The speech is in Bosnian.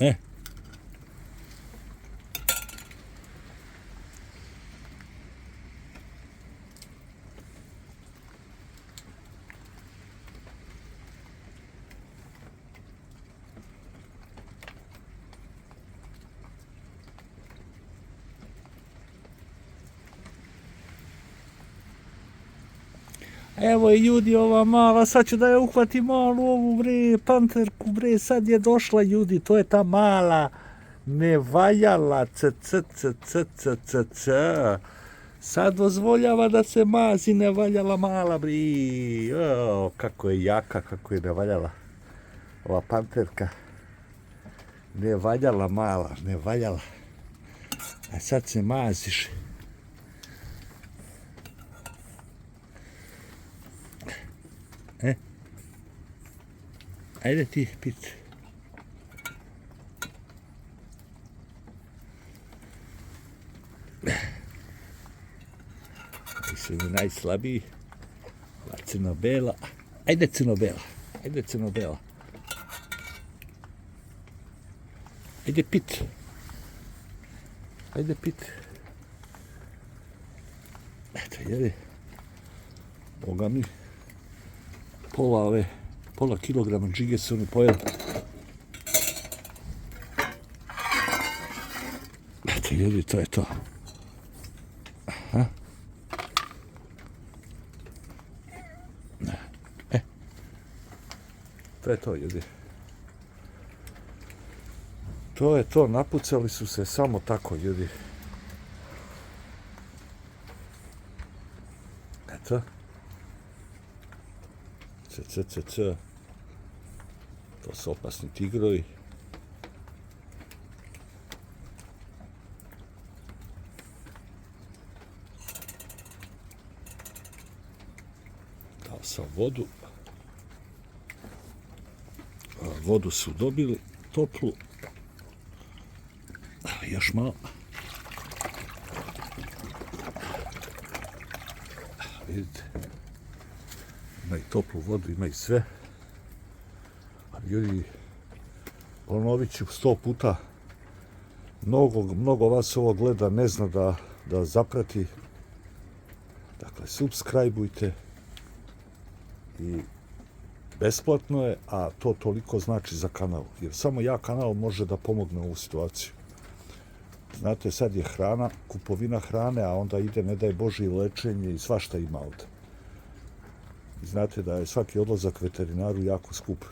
E. Evo je ljudi ova mala, sad ću da je uhvatim malu ovu bre, panterku bre, sad je došla ljudi, to je ta mala, ne valjala, sad dozvoljava da se mazi ne valjala mala bri, kako je jaka, kako je ne valjala ova panterka, ne valjala mala, ne valjala, a sad se maziš. Ajde ti, pit. Ovi su mi najslabiji. Ova crno-bela. Ajde crno-bela. Ajde crno-bela. Ajde pit. Ajde pit. Eto, jeli. Boga mi. Pola kilograma džige su oni pojeli. Eto, ljudi, to je to. Aha. To je to, ljudi. To je to, napucali su se samo tako, ljudi. Eto. To su opasni tigrovi. Dao sam vodu. Vodu su dobili toplu. Još malo. Vidite. Ima i toplu vodu, ima i sve. Ali ljudi, ponovit ću 100 puta, mnogo vas ovo gleda, ne zna da zaprati. Dakle, subscribeujte i besplatno je, a to toliko znači za kanal. Jer samo kanal može da pomogne ovu situaciju. Znate, sad je hrana, kupovina hrane, a onda ide, ne daj Bože, i lečenje i svašta ima ovde. Znate da je svaki odlazak veterinaru jako skup.